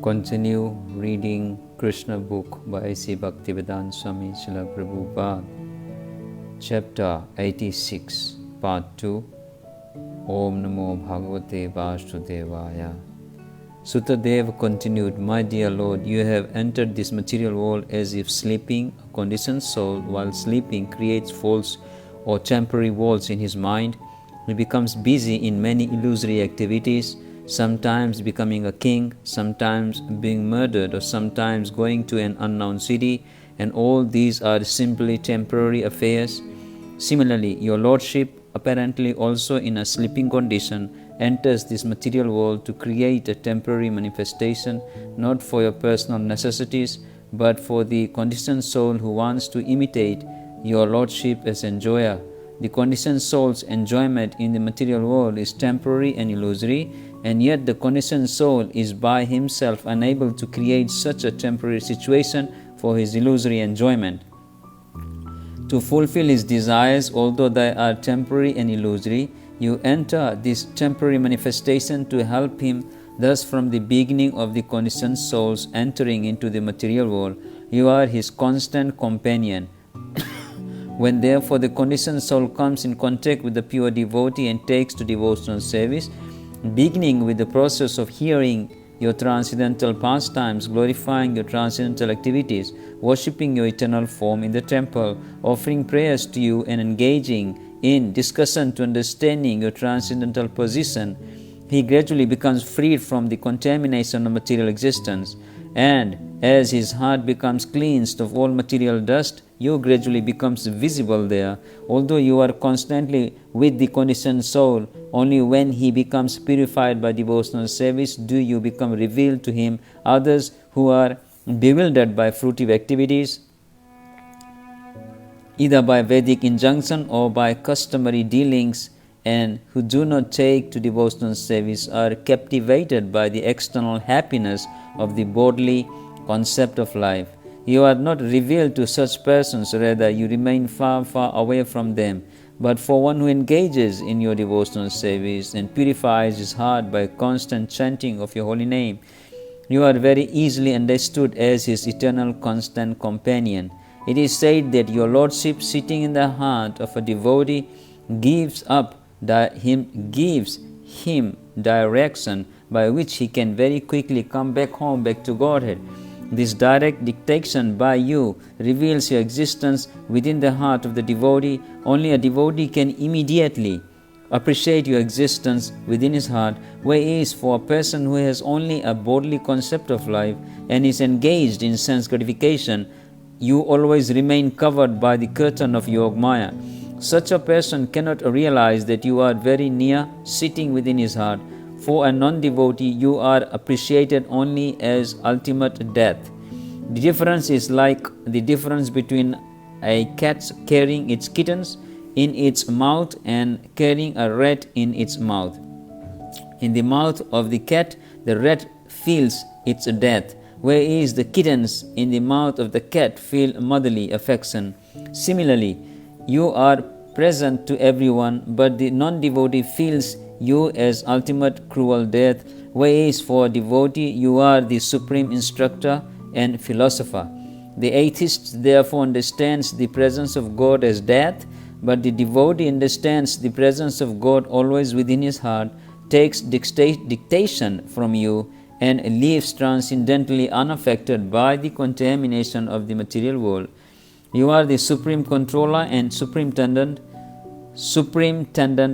Continue reading Krishna book by A.C. Bhaktivedanta Swami Srila Prabhupada. Chapter 86, Part 2. Om Namo Bhagavate Vasudevaya. Sutadeva continued, My dear Lord, you have entered this material world as if sleeping. A conditioned soul, while sleeping, creates false or temporary worlds in his mind. He becomes busy in many illusory activities, sometimes becoming a king, sometimes being murdered, or sometimes going to an unknown city, and all these are simply temporary affairs. Similarly, your Lordship, apparently also in a sleeping condition, enters this material world to create a temporary manifestation, not for your personal necessities, but for the conditioned soul who wants to imitate your Lordship as enjoyer. The conditioned soul's enjoyment in the material world is temporary and illusory, and yet the conditioned soul is by himself unable to create such a temporary situation for his illusory enjoyment. To fulfill his desires, although they are temporary and illusory, you enter this temporary manifestation to help him. Thus, from the beginning of the conditioned soul's entering into the material world, you are his constant companion. When therefore the conditioned soul comes in contact with the pure devotee and takes to devotional service, beginning with the process of hearing your transcendental pastimes, glorifying your transcendental activities, worshipping your eternal form in the temple, offering prayers to you, and engaging in discussion to understanding your transcendental position, he gradually becomes freed from the contamination of material existence. And as his heart becomes cleansed of all material dust, you gradually becomes visible there. Although you are constantly with the conditioned soul, only when he becomes purified by devotional service do you become revealed to him. Others who are bewildered by fruitive activities, either by Vedic injunction or by customary dealings, and who do not take to devotional service, are captivated by the external happiness of the bodily concept of life. You are not revealed to such persons, rather you remain far, far away from them. But for one who engages in your devotional service and purifies his heart by constant chanting of your holy name, you are very easily understood as his eternal constant companion. It is said that your Lordship, sitting in the heart of a devotee, gives him direction by which he can very quickly come back home, back to Godhead. This direct dictation by you reveals your existence within the heart of the devotee. Only a devotee can immediately appreciate your existence within his heart, whereas for a person who has only a bodily concept of life and is engaged in sense gratification, you always remain covered by the curtain of Yogamaya. Such a person cannot realize that you are very near, sitting within his heart. For a non-devotee, you are appreciated only as ultimate death. The difference is like the difference between a cat carrying its kittens in its mouth and carrying a rat in its mouth. In the mouth of the cat, the rat feels its death, whereas the kittens in the mouth of the cat feel motherly affection. Similarly, you are present to everyone, but the non-devotee feels you as ultimate cruel death, whereas for a devotee you are the supreme instructor and philosopher. The atheist therefore understands the presence of God as death, but the devotee understands the presence of God always within his heart, takes dictation from you, and lives transcendently unaffected by the contamination of the material world. You are the supreme controller and superintendent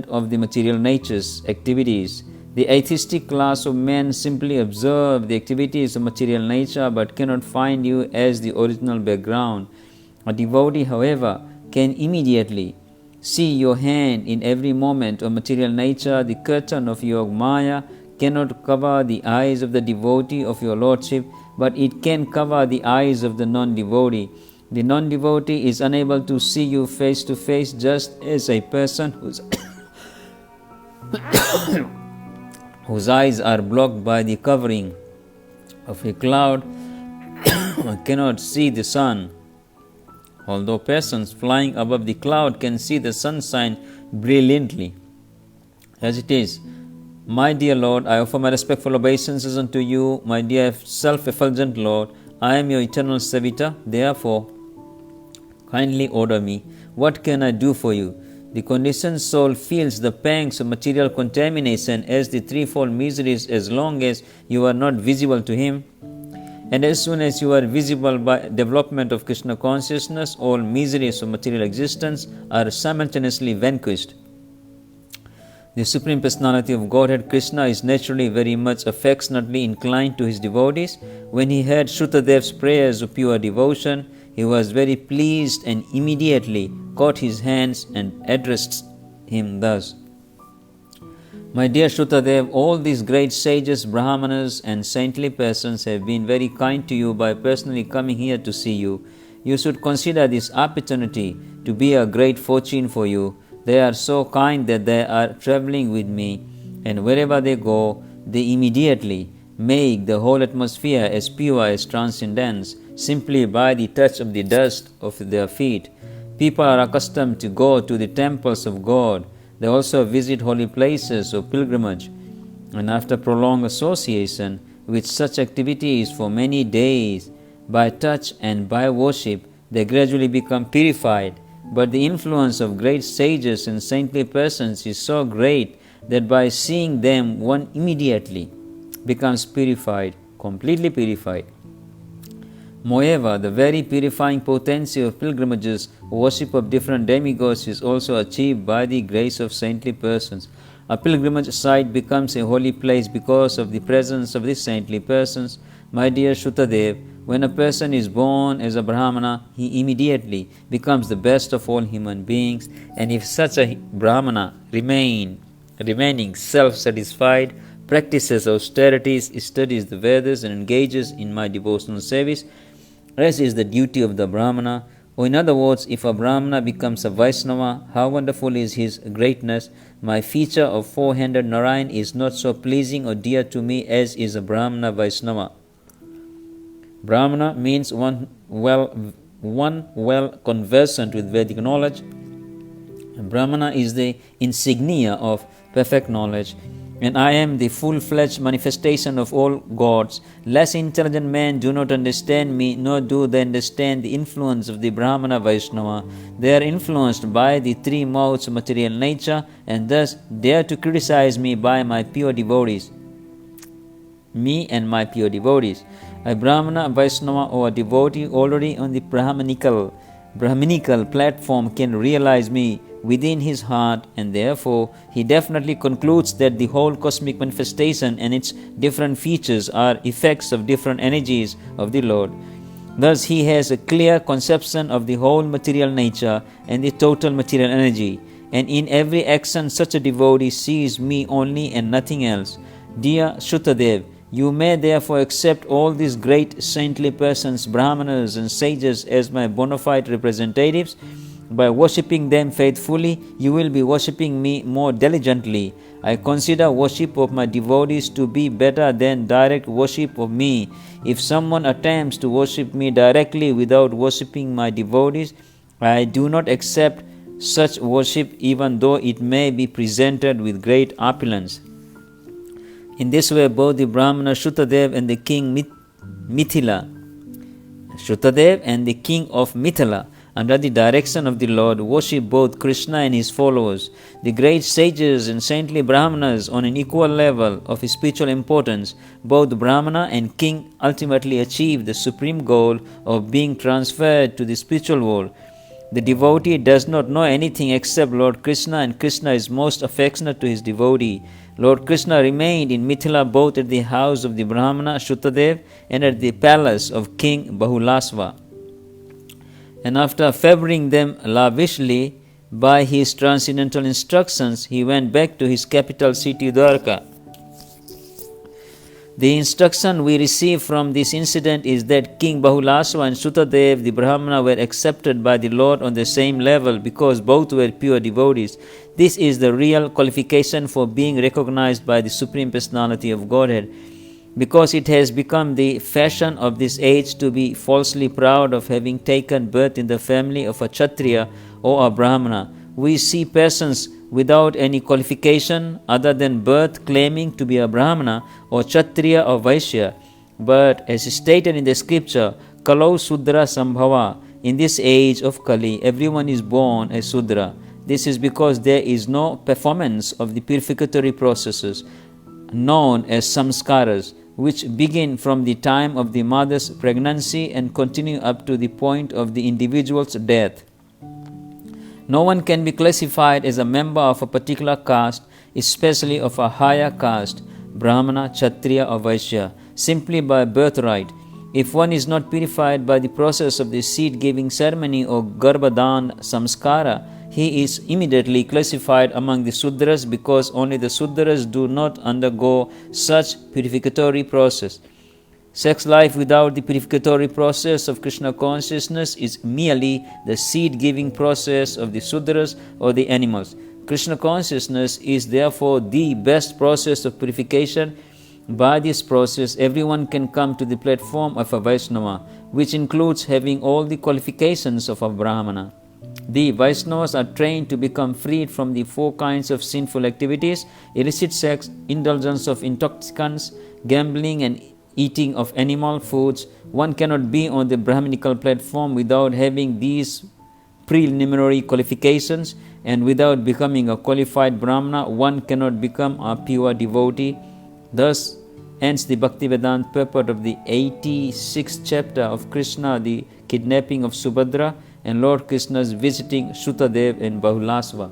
of the material nature's activities. The atheistic class of men simply observe the activities of material nature but cannot find you as the original background. A devotee, however, can immediately see your hand in every moment of material nature. The curtain of Yogamaya cannot cover the eyes of the devotee of your Lordship, but it can cover the eyes of the non-devotee. The non-devotee is unable to see you face to face, just as a person whose eyes are blocked by the covering of a cloud cannot see the sun. Although persons flying above the cloud can see the sunshine brilliantly. As it is, My dear Lord, I offer my respectful obeisances unto you, my dear self-effulgent Lord. I am your eternal servitor, therefore kindly order me. What can I do for you? The conditioned soul feels the pangs of material contamination as the threefold miseries as long as you are not visible to him. And as soon as you are visible by development of Krishna consciousness, all miseries of material existence are simultaneously vanquished. The Supreme Personality of Godhead, Krishna, is naturally very much affectionately inclined to his devotees. When he heard Shrutadev's prayers of pure devotion, he was very pleased and immediately caught his hands and addressed him thus: My dear Shrutadev, all these great sages, brahmanas and saintly persons have been very kind to you by personally coming here to see you. You should consider this opportunity to be a great fortune for you. They are so kind that they are traveling with me, and wherever they go, they immediately make the whole atmosphere as pure as transcendence, simply by the touch of the dust of their feet. People are accustomed to go to the temples of God. They also visit holy places of pilgrimage, and after prolonged association with such activities for many days, by touch and by worship, they gradually become purified. But the influence of great sages and saintly persons is so great that by seeing them one immediately becomes purified, completely purified. Moreover, the very purifying potency of pilgrimages, worship of different demigods, is also achieved by the grace of saintly persons. A pilgrimage site becomes a holy place because of the presence of these saintly persons. My dear Shrutadev, when a person is born as a Brahmana, he immediately becomes the best of all human beings, and if such a Brahmana remaining self-satisfied, practices austerities, studies the Vedas, and engages in my devotional service, as is the duty of the Brahmana, or in other words, if a Brahmana becomes a Vaishnava, how wonderful is his greatness! My feature of four-handed Narayan is not so pleasing or dear to me as is a Brahmana Vaishnava. Brahmana means one well conversant with Vedic knowledge. Brahmana is the insignia of perfect knowledge, and I am the full-fledged manifestation of all gods. Less intelligent men do not understand me, nor do they understand the influence of the Brahmana Vaishnava. They are influenced by the three modes of material nature, and thus dare to criticize me by my pure devotees. Me and my pure devotees. A Brahmana, a Vaishnava, or a devotee already on the Brahminical platform can realize me within his heart, and therefore he definitely concludes that the whole cosmic manifestation and its different features are effects of different energies of the Lord. Thus he has a clear conception of the whole material nature and the total material energy, and in every action such a devotee sees me only and nothing else. Dear Shrutadev, you may therefore accept all these great saintly persons, Brahmanas and sages as my bona fide representatives. By worshipping them faithfully, you will be worshipping me more diligently. I consider worship of my devotees to be better than direct worship of me. If someone attempts to worship me directly without worshipping my devotees, I do not accept such worship, even though it may be presented with great opulence. In this way, both the Brahmana Shrutadev and the king Shrutadev and the king of Mithila, under the direction of the Lord, worship both Krishna and his followers. The great sages and saintly Brahmanas on an equal level of spiritual importance, both Brahmana and king ultimately achieve the supreme goal of being transferred to the spiritual world. The devotee does not know anything except Lord Krishna, and Krishna is most affectionate to his devotee. Lord Krishna remained in Mithila both at the house of the Brahmana Shrutadev and at the palace of King Bahulasva. And after favoring them lavishly by his transcendental instructions, he went back to his capital city Dwarka. The instruction we receive from this incident is that King Bahulasva and Shrutadev, the Brahmana, were accepted by the Lord on the same level because both were pure devotees. This is the real qualification for being recognized by the Supreme Personality of Godhead. Because it has become the fashion of this age to be falsely proud of having taken birth in the family of a Kshatriya or a Brahmana, we see persons without any qualification other than birth, claiming to be a Brahmana or Kshatriya or Vaishya. But as stated in the scripture, Kalau Sudra Sambhava, in this age of Kali, everyone is born a Sudra. This is because there is no performance of the purificatory processes known as samskaras, which begin from the time of the mother's pregnancy and continue up to the point of the individual's death. No one can be classified as a member of a particular caste, especially of a higher caste, Brahmana, Kshatriya or Vaishya, simply by birthright. If one is not purified by the process of the seed-giving ceremony or Garbhadan samskara, he is immediately classified among the Sudras, because only the Sudras do not undergo such purificatory process. Sex life without the purificatory process of Krishna consciousness is merely the seed-giving process of the Sudras or the animals. Krishna consciousness is therefore the best process of purification. By this process, everyone can come to the platform of a Vaishnava, which includes having all the qualifications of a Brahmana. The Vaishnavas are trained to become freed from the 4 kinds of sinful activities: illicit sex, indulgence of intoxicants, gambling and eating of animal foods. One cannot be on the Brahminical platform without having these preliminary qualifications, and without becoming a qualified Brahmana, one cannot become a pure devotee. Thus ends the Bhaktivedanta purport of the 86th chapter of Krishna, the kidnapping of Subhadra, and Lord Krishna's visiting Sutadev in Bahulasva.